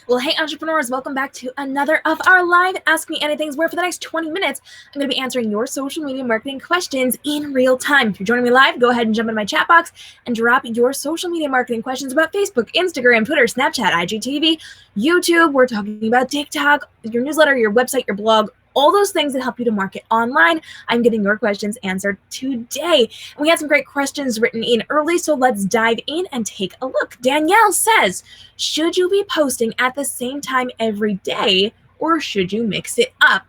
Well, hey, entrepreneurs, welcome back to another of our live Ask Me Anythings, where for the next 20 minutes, I'm going to be answering your social media marketing questions in real time. If you're joining me live, go ahead and jump in my chat box and drop your social media marketing questions about Facebook, Instagram, Twitter, Snapchat, IGTV, YouTube. We're talking about TikTok, your newsletter, your website, your blog, all those things that help you to market online. I'm getting your questions answered today. And we had some great questions written in early, so let's dive in and take a look. Danielle says, should you be posting at the same time every day, or should you mix it up?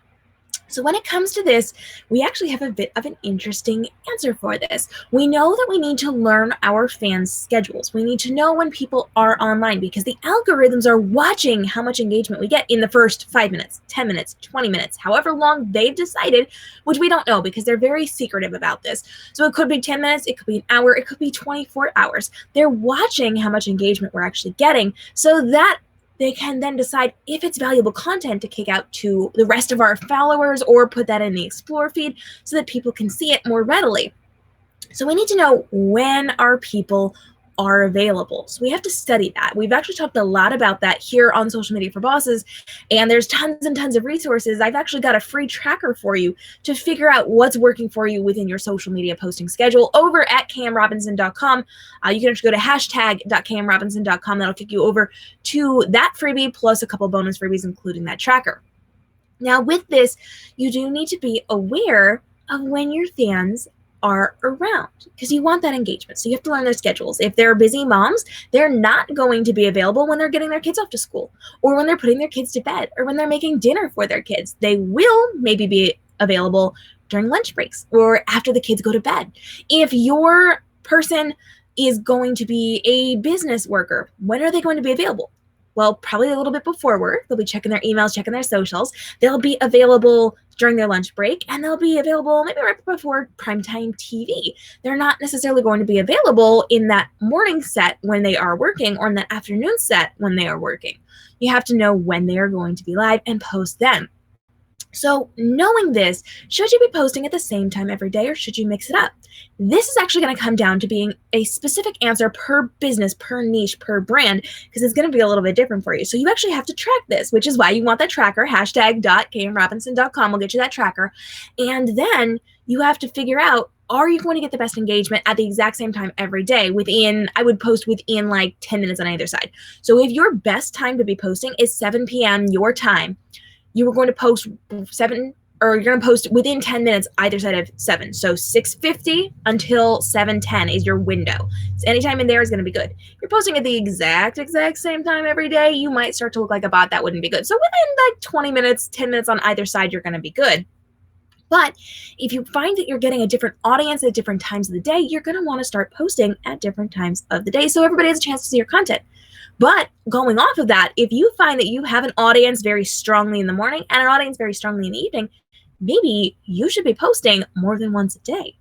So when it comes to this, we actually have a bit of an interesting answer for this. We know that we need to learn our fans' schedules. We need to know when people are online, because the algorithms are watching how much engagement we get in the first 5 minutes, 10 minutes, 20 minutes, however long they've decided, which we don't know because they're very secretive about this. So it could be 10 minutes, it could be an hour, it could be 24 hours. They're watching how much engagement we're actually getting, so that they can then decide if it's valuable content to kick out to the rest of our followers or put that in the Explore feed so that people can see it more readily. So we need to know when our people are available. So we have to study that. We've actually talked a lot about that here on Social Media for Bosses, and there's tons and tons of resources. I've actually got a free tracker for you to figure out what's working for you within your social media posting schedule over at camrobinson.com. You can actually go to hashtag.camrobinson.com. That'll kick you over to that freebie plus a couple bonus freebies, including that tracker. Now, with this, you do need to be aware of when your fans are around, because you want that engagement. So you have to learn their schedules. If they're busy moms, they're not going to be available when they're getting their kids off to school, or when they're putting their kids to bed, or when they're making dinner for their kids. They will maybe be available during lunch breaks or after the kids go to bed. If your person is going to be a business worker, when are they going to be available? Well, probably a little bit before work. They'll be checking their emails, checking their socials. They'll be available during their lunch break, and they'll be available maybe right before primetime TV. They're not necessarily going to be available in that morning set when they are working, or in that afternoon set when they are working. You have to know when they are going to be live and post them. So knowing this, should you be posting at the same time every day, or should you mix it up? This is actually going to come down to being a specific answer per business, per niche, per brand, because it's going to be a little bit different for you. So you actually have to track this, which is why you want that tracker. Hashtag.camrobinson.com will get you that tracker. And then you have to figure out, are you going to get the best engagement at the exact same time every day I would post within like 10 minutes on either side. So if your best time to be posting is 7 p.m. your time, you are going to post you're going to post within 10 minutes either side of 7. So 6:50 until 7:10 is your window. So anytime in there is going to be good. If you're posting at the exact same time every day, you might start to look like a bot. That wouldn't be good. So within like 20 minutes, 10 minutes on either side, you're going to be good. But if you find that you're getting a different audience at different times of the day, you're going to want to start posting at different times of the day so everybody has a chance to see your content. But going off of that, if you find that you have an audience very strongly in the morning and an audience very strongly in the evening, maybe you should be posting more than once a day.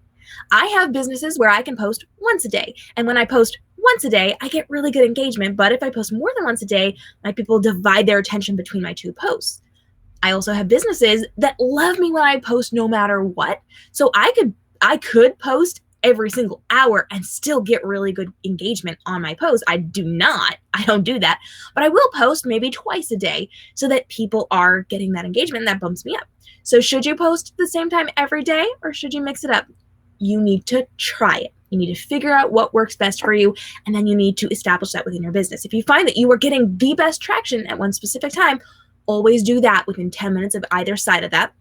I have businesses where I can post once a day. And when I post once a day, I get really good engagement. But if I post more than once a day, my people divide their attention between my two posts. I also have businesses that love me when I post no matter what. So I could post every single hour and still get really good engagement on my post. I don't do that, but I will post maybe twice a day so that people are getting that engagement, and that bumps me up. So should you post at the same time every day, or should you mix it up? You need to try it. You need to figure out what works best for you, and then you need to establish that within your business. If you find that you are getting the best traction at one specific time, always do that within 10 minutes of either side of that.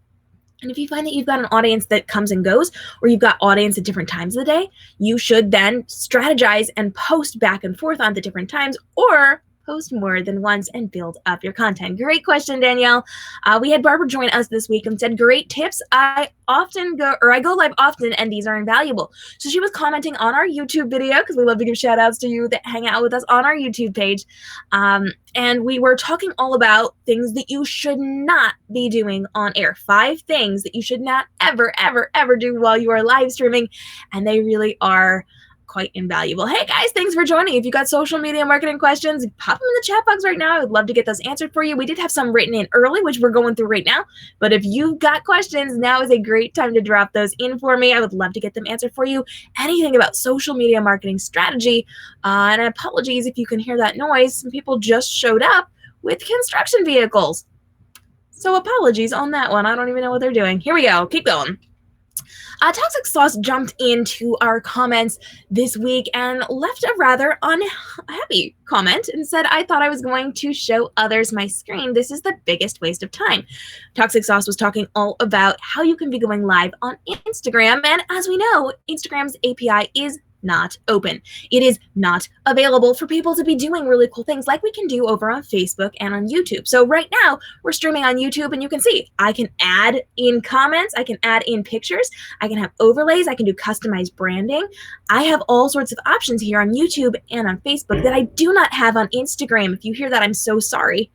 And if you find that you've got an audience that comes and goes, or you've got audience at different times of the day, you should then strategize and post back and forth on the different times, or post more than once and build up your content. Great question, Danielle. We had Barbara join us this week and said, great tips. I go live often, and these are invaluable. So she was commenting on our YouTube video, because we love to give shout outs to you that hang out with us on our YouTube page. And we were talking all about things that you should not be doing on air. 5 things that you should not ever, ever, ever do while you are live streaming. And they really are quite invaluable. Hey guys, thanks for joining. If you got social media marketing questions, pop them in the chat box right now. I would love to get those answered for you. We did have some written in early, which we're going through right now. But if you've got questions, now is a great time to drop those in for me. I would love to get them answered for you. Anything about social media marketing strategy. And apologies if you can hear that noise. Some people just showed up with construction vehicles. So apologies on that one. I don't even know what they're doing. Here we go. Keep going. Toxic Sauce jumped into our comments this week and left a rather unhappy comment and said, I thought I was going to show others my screen. This is the biggest waste of time. Toxic Sauce was talking all about how you can be going live on Instagram. And as we know, Instagram's API is not open. It is not available for people to be doing really cool things like we can do over on Facebook and on YouTube. So right now we're streaming on YouTube, and you can see I can add in comments, I can add in pictures, I can have overlays, I can do customized branding. I have all sorts of options here on YouTube and on Facebook that I do not have on Instagram. If you hear that, I'm so sorry.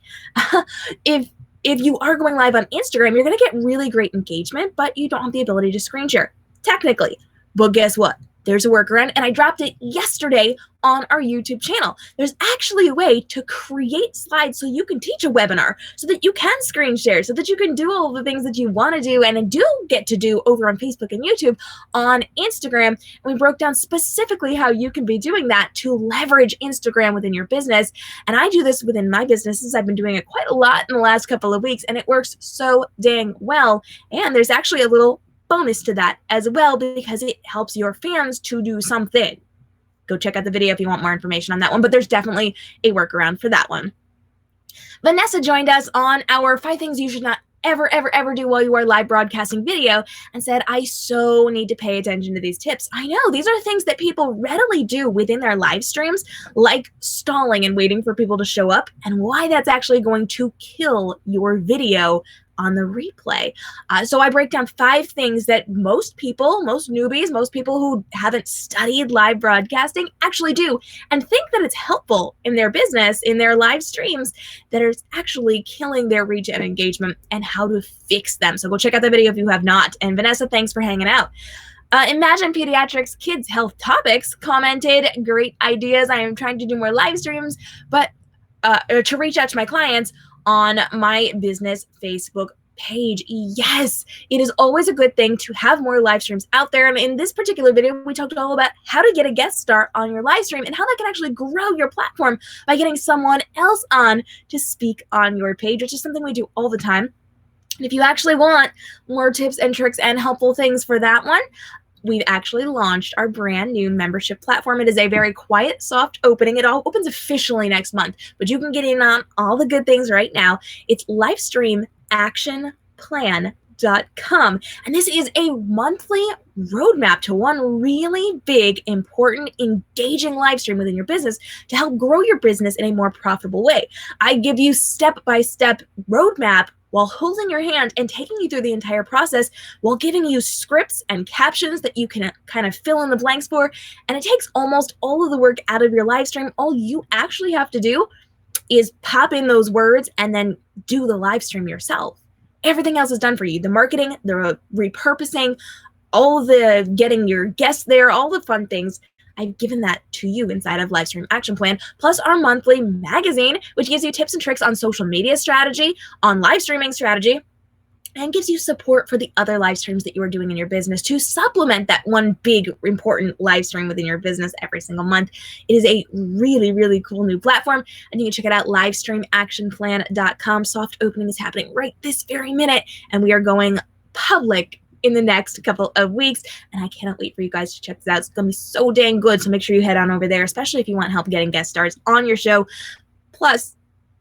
If you are going live on Instagram, you're going to get really great engagement, but you don't have the ability to screen share, technically. But guess what? There's a workaround, and I dropped it yesterday on our YouTube channel. There's actually a way to create slides so you can teach a webinar, so that you can screen share, so that you can do all the things that you want to do and do get to do over on Facebook and YouTube on Instagram. And we broke down specifically how you can be doing that to leverage Instagram within your business. And I do this within my businesses. I've been doing it quite a lot in the last couple of weeks, and it works so dang well. And there's actually a little bonus to that as well, because it helps your fans to do something. Go check out the video if you want more information on that one, but there's definitely a workaround for that one. Vanessa joined us on our 5 things you should not ever do while you are live broadcasting video, and said, I so need to pay attention to these tips. I know these are things that people readily do within their live streams, like stalling and waiting for people to show up, and why that's actually going to kill your video on the replay. So I break down 5 things that most people, most newbies, most people who haven't studied live broadcasting actually do and think that it's helpful in their business, in their live streams, that is actually killing their reach and engagement, and how to fix them. So go check out the video if you have not. And Vanessa, thanks for hanging out. Imagine Pediatrics Kids Health Topics commented, great ideas. I am trying to do more live streams, but to reach out to my clients on my business Facebook page. Yes, it is always a good thing to have more live streams out there. And in this particular video, we talked all about how to get a guest star on your live stream and how that can actually grow your platform by getting someone else on to speak on your page, which is something we do all the time. And if you actually want more tips and tricks and helpful things for that one, we've actually launched our brand new membership platform. It is a very quiet, soft opening. It all opens officially next month, but you can get in on all the good things right now. It's livestreamactionplan.com. And this is a monthly roadmap to one really big, important, engaging live stream within your business to help grow your business in a more profitable way. I give you step-by-step roadmap while holding your hand and taking you through the entire process, while giving you scripts and captions that you can kind of fill in the blanks for. And it takes almost all of the work out of your live stream. All you actually have to do is pop in those words and then do the live stream yourself. Everything else is done for you. The marketing, the repurposing, all the getting your guests there, all the fun things. I've given that to you inside of Livestream Action Plan, plus our monthly magazine, which gives you tips and tricks on social media strategy, on live streaming strategy, and gives you support for the other live streams that you are doing in your business to supplement that one big, important live stream within your business every single month. It is a really, really cool new platform, and you can check it out, livestreamactionplan.com. Soft opening is happening right this very minute, and we are going public in the next couple of weeks, and I cannot wait for you guys to check this out. It's gonna be so dang good, so make sure you head on over there, especially if you want help getting guest stars on your show. Plus,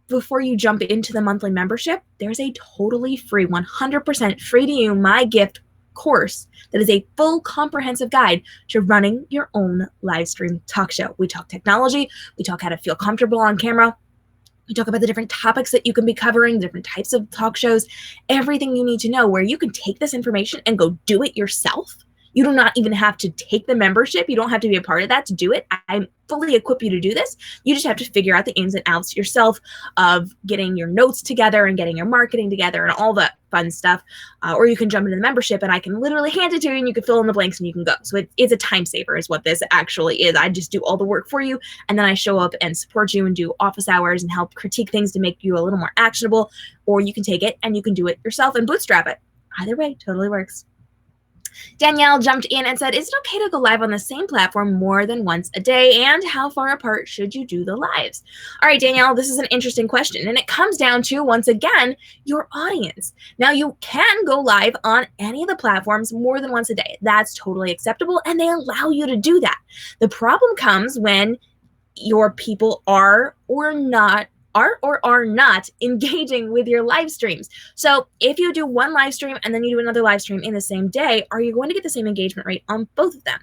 before you jump into the monthly membership, there's a totally free, 100% free to you, my gift course that is a full comprehensive guide to running your own live stream talk show. We talk technology, we talk how to feel comfortable on camera, we talk about the different topics that you can be covering, different types of talk shows, everything you need to know, where you can take this information and go do it yourself. You do not even have to take the membership. You don't have to be a part of that to do it. I fully equip you to do this. You just have to figure out the ins and outs yourself of getting your notes together and getting your marketing together and all that fun stuff. Or you can jump into the membership and I can literally hand it to you and you can fill in the blanks and you can go. So it's a time saver is what this actually is. I just do all the work for you, and then I show up and support you and do office hours and help critique things to make you a little more actionable. Or you can take it and you can do it yourself and bootstrap it. Either way, totally works. Danielle jumped in and said, is it okay to go live on the same platform more than once a day? And how far apart should you do the lives? All right, Danielle, this is an interesting question. And it comes down to, once again, your audience. Now, you can go live on any of the platforms more than once a day. That's totally acceptable, and they allow you to do that. The problem comes when your people are or are not engaging with your live streams. So if you do one live stream and then you do another live stream in the same day, are you going to get the same engagement rate on both of them?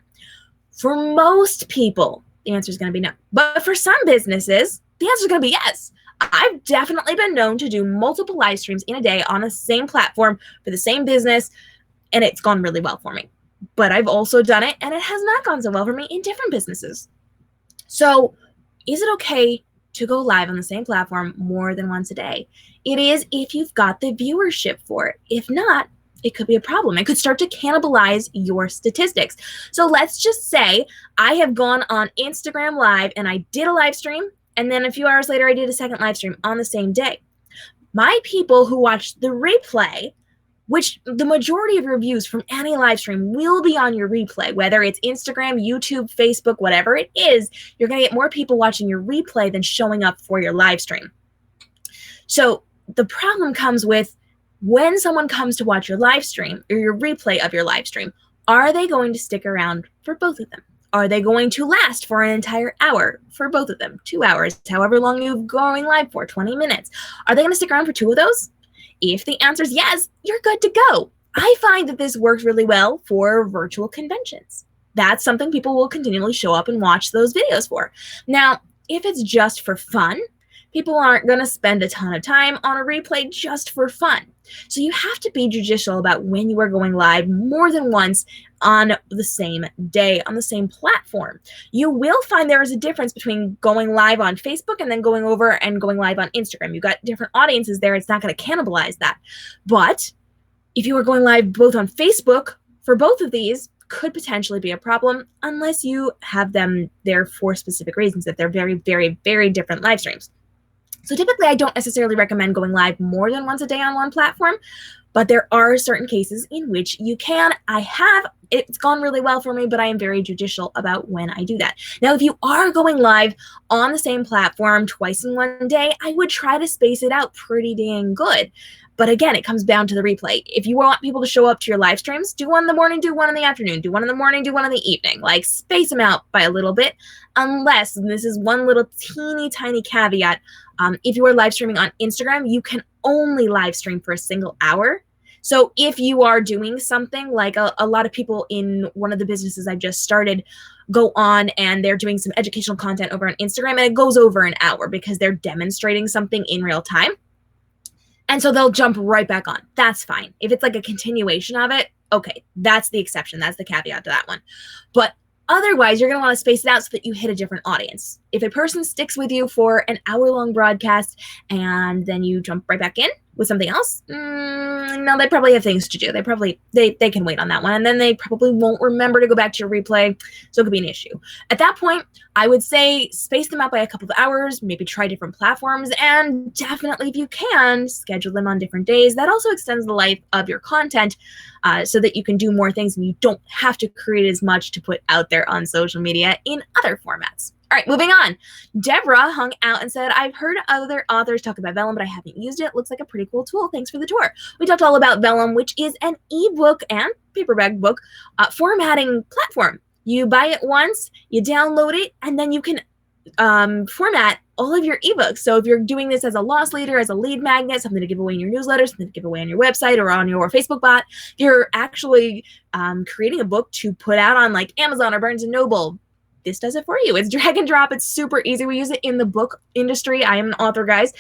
For most people, the answer is going to be no. But for some businesses, the answer is going to be yes. I've definitely been known to do multiple live streams in a day on the same platform for the same business, and it's gone really well for me. But I've also done it, and it has not gone so well for me in different businesses. So is it okay to go live on the same platform more than once a day? It is if you've got the viewership for it. If not, it could be a problem. It could start to cannibalize your statistics. So let's just say I have gone on Instagram Live and I did a live stream, and then a few hours later I did a second live stream on the same day. My people who watched the replay, which the majority of your views from any live stream will be on your replay, whether it's Instagram, YouTube, Facebook, whatever it is, you're going to get more people watching your replay than showing up for your live stream. So the problem comes with when someone comes to watch your live stream or your replay of your live stream, are they going to stick around for both of them? Are they going to last for an entire hour for both of them? 2 hours, however long you're going live for, 20 minutes. Are they going to stick around for two of those? If the answer is yes, you're good to go. I find that this works really well for virtual conventions. That's something people will continually show up and watch those videos for. Now, if it's just for fun, people aren't going to spend a ton of time on a replay just for fun. So you have to be judicial about when you are going live more than once on the same day, on the same platform. You will find there is a difference between going live on Facebook and then going over and going live on Instagram. You've got different audiences there. It's not going to cannibalize that. But if you are going live both on Facebook for both of these, could potentially be a problem unless you have them there for specific reasons, that they're very, very, very different live streams. So typically, I don't necessarily recommend going live more than once a day on one platform, but there are certain cases in which you can. It's gone really well for me, but I am very judicial about when I do that. Now, if you are going live on the same platform twice in one day, I would try to space it out pretty dang good. But again, it comes down to the replay. If you want people to show up to your live streams, do one in the morning, do one in the afternoon, do one in the morning, do one in the evening. Like, space them out by a little bit, unless, and this is one little teeny tiny caveat, if you are live streaming on Instagram, you can only live stream for a single hour. So if you are doing something like a lot of people in one of the businesses I just started go on and they're doing some educational content over on Instagram, and it goes over an hour because they're demonstrating something in real time. And so they'll jump right back on. That's fine. If it's like a continuation of it, okay, that's the exception. That's the caveat to that one. But otherwise, you're going to want to space it out so that you hit a different audience. If a person sticks with you for an hour-long broadcast and then you jump right back in with something else, no, they probably have things to do. They can wait on that one, and then they probably won't remember to go back to your replay, so it could be an issue. At that point, I would say space them out by a couple of hours, maybe try different platforms, and definitely, if you can, schedule them on different days. That also extends the life of your content so that you can do more things and you don't have to create as much to put out there on social media in other formats. All right, moving on. Deborah hung out and said, I've heard other authors talk about Vellum, but I haven't used it. Looks like a pretty cool tool. Thanks for the tour. We talked all about Vellum, which is an ebook and paperback book formatting platform. You buy it once, you download it, and then you can format all of your ebooks. So if you're doing this as a loss leader, as a lead magnet, something to give away in your newsletter, something to give away on your website or on your Facebook bot, if you're actually creating a book to put out on like Amazon or Barnes & Noble, this does it for you. It's drag and drop. It's super easy. We use it in the book industry. I am an author, guys,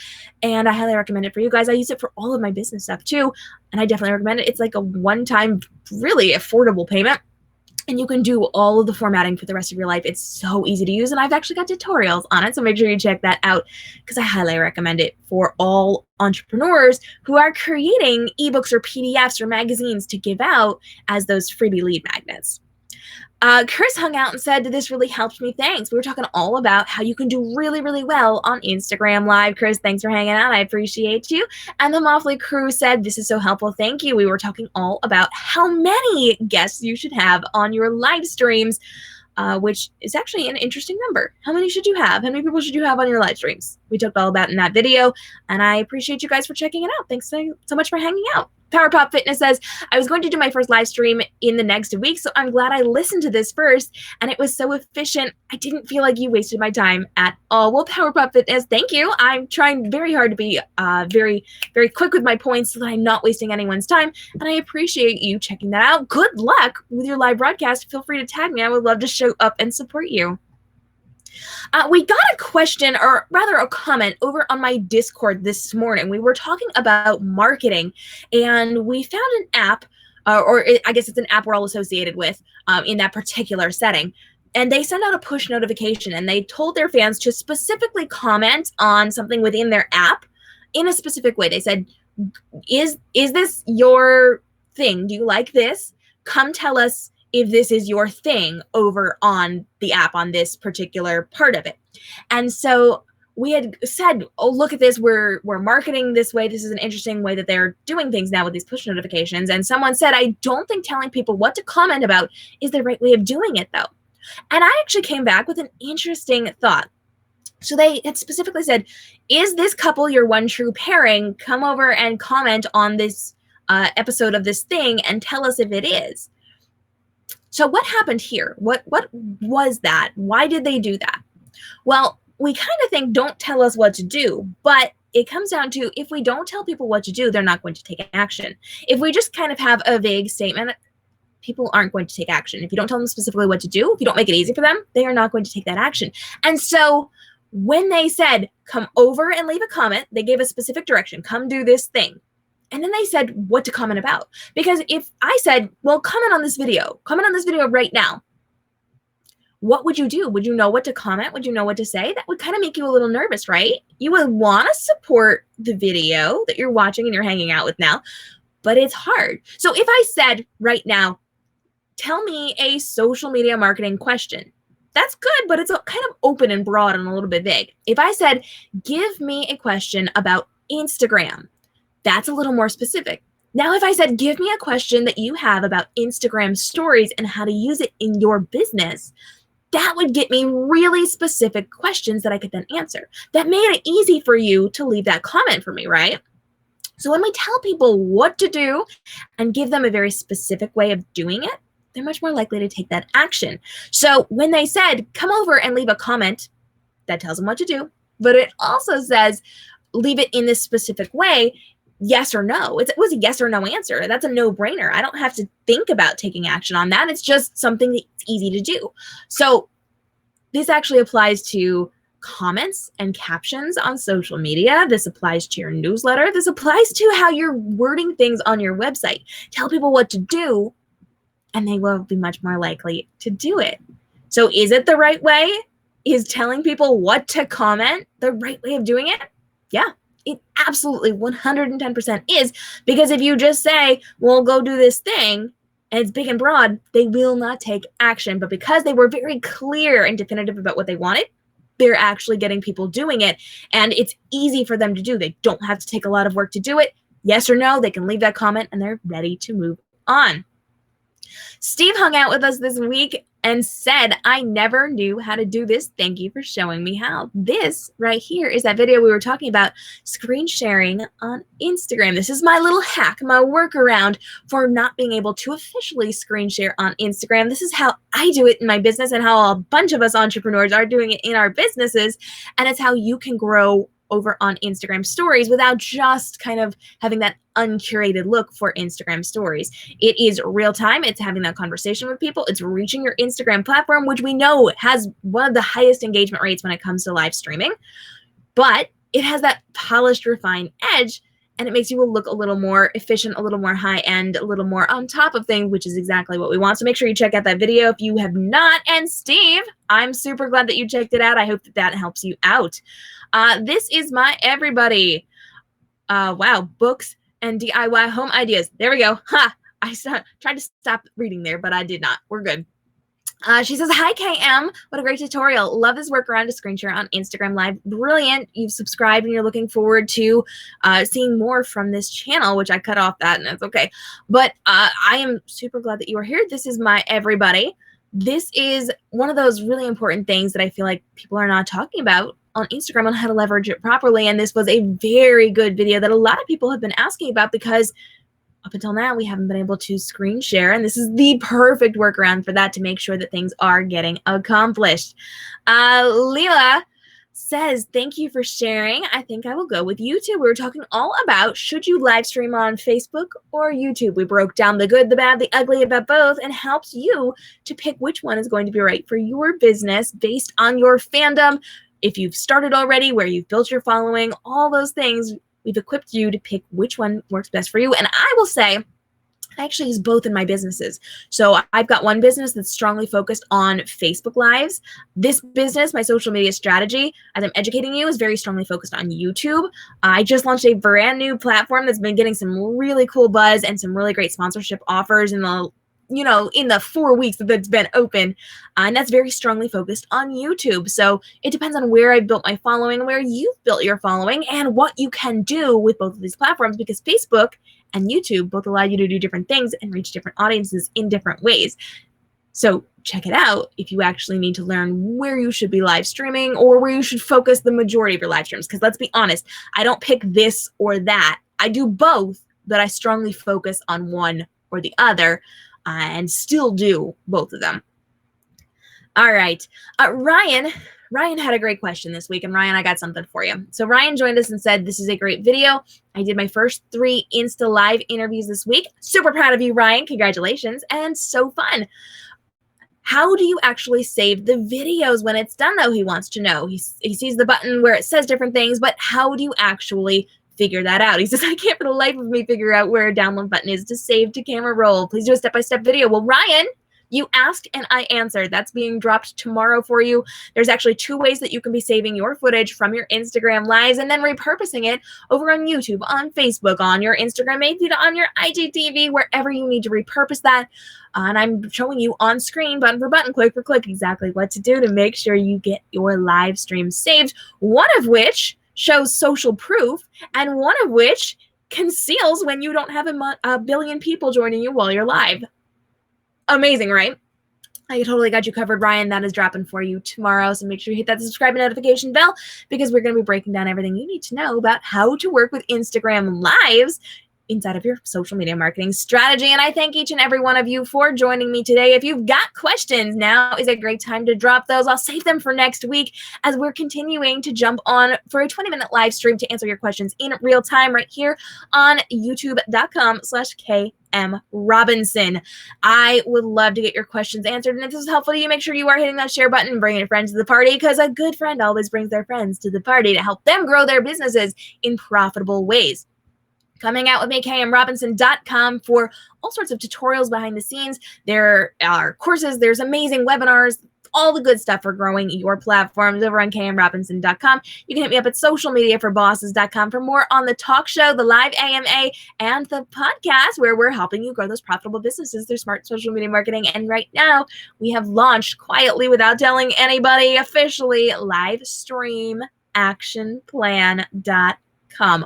and I highly recommend it for you guys. I use it for all of my business stuff too, and I definitely recommend it. It's like a one-time, really affordable payment, and you can do all of the formatting for the rest of your life. It's so easy to use, and I've actually got tutorials on it, so make sure you check that out because I highly recommend it for all entrepreneurs who are creating ebooks or PDFs or magazines to give out as those freebie lead magnets. Chris hung out and said, this really helped me. Thanks. We were talking all about how you can do really, really well on Instagram Live. Chris, thanks for hanging out. I appreciate you. And the Moffley crew said, this is so helpful. Thank you. We were talking all about how many guests you should have on your live streams, which is actually an interesting number. How many should you have? How many people should you have on your live streams? We talked all about in that video, and I appreciate you guys for checking it out. Thanks so much for hanging out. Powerpop Fitness says, I was going to do my first live stream in the next week, so I'm glad I listened to this first, and it was so efficient. I didn't feel like you wasted my time at all. Well, Powerpop Fitness, thank you. I'm trying very hard to be very, very quick with my points so that I'm not wasting anyone's time, and I appreciate you checking that out. Good luck with your live broadcast. Feel free to tag me. I would love to show up and support you. We got a question, or rather a comment, over on my Discord this morning. We were talking about marketing, and we found an app, I guess it's an app we're all associated with in that particular setting. And they send out a push notification, and they told their fans to specifically comment on something within their app in a specific way. They said, is this your thing? Do you like this? Come tell us if this is your thing over on the app on this particular part of it. And so we had said, oh, look at this. We're marketing this way. This is an interesting way that they're doing things now with these push notifications. And someone said, I don't think telling people what to comment about is the right way of doing it, though. And I actually came back with an interesting thought. So they had specifically said, is this couple your one true pairing? Come over and comment on this episode of this thing and tell us if it is. So what happened here? What was that? Why did they do that? Well, we kind of think don't tell us what to do, but it comes down to if we don't tell people what to do, they're not going to take action. If we just kind of have a vague statement, people aren't going to take action. If you don't tell them specifically what to do, if you don't make it easy for them, they are not going to take that action. And so when they said, come over and leave a comment, they gave a specific direction, come do this thing. And then they said what to comment about. Because if I said, well, comment on this video right now, what would you do? Would you know what to comment? Would you know what to say? That would kind of make you a little nervous, right? You would want to support the video that you're watching and you're hanging out with now, but it's hard. So if I said right now, tell me a social media marketing question, that's good, but it's kind of open and broad and a little bit vague. If I said, give me a question about Instagram, that's a little more specific. Now, if I said, give me a question that you have about Instagram stories and how to use it in your business, that would get me really specific questions that I could then answer. That made it easy for you to leave that comment for me, right? So when we tell people what to do and give them a very specific way of doing it, they're much more likely to take that action. So when they said, come over and leave a comment, that tells them what to do, but it also says, leave it in this specific way, yes or no. It was a yes or no answer. That's a no-brainer. I don't have to think about taking action on that. It's just something that's easy to do. So this actually applies to comments and captions on social media. This applies to your newsletter. This applies to how you're wording things on your website. Tell people what to do, and they will be much more likely to do it. So is it the right way? Is telling people what to comment the right way of doing it? Yeah. It absolutely 110% is, because if you just say, well, go do this thing, and it's big and broad, they will not take action. But because they were very clear and definitive about what they wanted, they're actually getting people doing it. And it's easy for them to do. They don't have to take a lot of work to do it. Yes or no, they can leave that comment and they're ready to move on. Steve hung out with us this week and said, I never knew how to do this. Thank you for showing me how. This right here is that video we were talking about, screen sharing on Instagram. This is my little hack, my workaround for not being able to officially screen share on Instagram. This is how I do it in my business and how a bunch of us entrepreneurs are doing it in our businesses. And it's how you can grow over on Instagram stories without just kind of having that uncurated look for Instagram stories. It is real time. It's having that conversation with people. It's reaching your Instagram platform, which we know has one of the highest engagement rates when it comes to live streaming, but it has that polished, refined edge, and it makes you look a little more efficient, a little more high-end, a little more on top of things, which is exactly what we want. So make sure you check out that video if you have not. And Steve, I'm super glad that you checked it out. I hope that that helps you out. This is my everybody. Wow, books and DIY home ideas. There we go. Ha! I tried to stop reading there, but I did not. We're good. She says, hi, KM. What a great tutorial. Love this workaround to screen share on Instagram Live. Brilliant. You've subscribed and you're looking forward to seeing more from this channel, which I cut off that and that's okay. But I am super glad that you are here. This is my everybody. This is one of those really important things that I feel like people are not talking about on Instagram on how to leverage it properly. And this was a very good video that a lot of people have been asking about because up until now, we haven't been able to screen share, and this is the perfect workaround for that to make sure that things are getting accomplished. Leela says, thank you for sharing. I think I will go with YouTube. We were talking all about should you live stream on Facebook or YouTube. We broke down the good, the bad, the ugly about both and helps you to pick which one is going to be right for your business based on your fandom. If you've started already, where you've built your following, all those things, we've equipped you to pick which one works best for you. And I will say, I actually use both in my businesses. So I've got one business that's strongly focused on Facebook Lives. This business, my social media strategy, as I'm educating you, is very strongly focused on YouTube. I just launched a brand new platform that's been getting some really cool buzz and some really great sponsorship offers in the 4 weeks that it's been open, and that's very strongly focused on YouTube. So it depends on where I built my following, where you've built your following, and what you can do with both of these platforms, because Facebook and YouTube both allow you to do different things and reach different audiences in different ways. So check it out if you actually need to learn where you should be live streaming or where you should focus the majority of your live streams. Because let's be honest, I don't pick this or that. I do both, but I strongly focus on one or the other. And still do both of them. All right. Ryan had a great question this week. And Ryan, I got something for you. So Ryan joined us and said, this is a great video. I did my first 3 Insta Live interviews this week. Super proud of you, Ryan. Congratulations. And so fun. How do you actually save the videos when it's done, though? He wants to know. He sees the button where it says different things, but how do you actually figure that out? He says, I can't for the life of me figure out where a download button is to save to camera roll. Please do a step-by-step video. Well, Ryan, you asked and I answered. That's being dropped tomorrow for you. There's actually 2 ways that you can be saving your footage from your Instagram Lives and then repurposing it over on YouTube, on Facebook, on your Instagram feed, on your IGTV, wherever you need to repurpose that. And I'm showing you on screen, button for button, click for click, exactly what to do to make sure you get your live stream saved. One of which shows social proof, and one of which conceals when you don't have a billion people joining you while you're live. Amazing, right? I totally got you covered, Ryan. That is dropping for you tomorrow, so make sure you hit that subscribe and notification bell because we're going to be breaking down everything you need to know about how to work with Instagram Lives inside of your social media marketing strategy. And I thank each and every one of you for joining me today. If you've got questions, now is a great time to drop those. I'll save them for next week as we're continuing to jump on for a 20-minute live stream to answer your questions in real time right here on youtube.com/KM Robinson. I would love to get your questions answered. And if this is helpful to you, make sure you are hitting that share button and bringing your friends to the party, because a good friend always brings their friends to the party to help them grow their businesses in profitable ways. Coming out with me, kmrobinson.com, for all sorts of tutorials behind the scenes. There are courses, there's amazing webinars, all the good stuff for growing your platforms over on kmrobinson.com. You can hit me up at socialmediaforbosses.com for more on the talk show, the live AMA, and the podcast where we're helping you grow those profitable businesses through smart social media marketing. And right now, we have launched quietly, without telling anybody, officially, livestreamactionplan.com.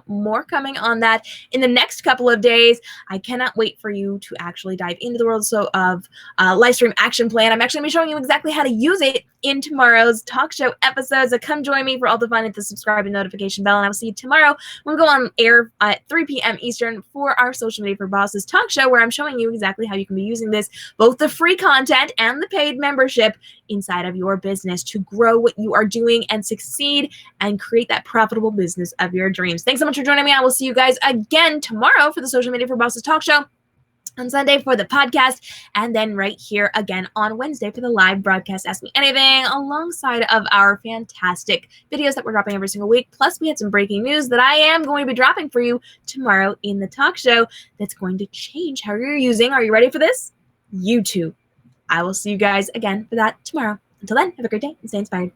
More coming on that in the next couple of days. I cannot wait for you to actually dive into the world of Livestream Action Plan. I'm actually going to be showing you exactly how to use it in tomorrow's talk show episodes. So come join me for all the fun at the subscribe and notification bell. And I'll see you tomorrow when we go on air at 3 p.m. Eastern for our Social Media for Bosses talk show, where I'm showing you exactly how you can be using this, both the free content and the paid membership, inside of your business to grow what you are doing and succeed and create that profitable business of your dreams. Thanks so much for joining me. I will see you guys again tomorrow for the Social Media for Bosses talk show, on Sunday for the podcast, and then right here again on Wednesday for the live broadcast Ask Me Anything, alongside of our fantastic videos that we're dropping every single week. Plus, we had some breaking news that I am going to be dropping for you tomorrow in the talk show that's going to change how you're using, are you ready for this? YouTube. I will see you guys again for that tomorrow. Until then, have a great day and stay inspired.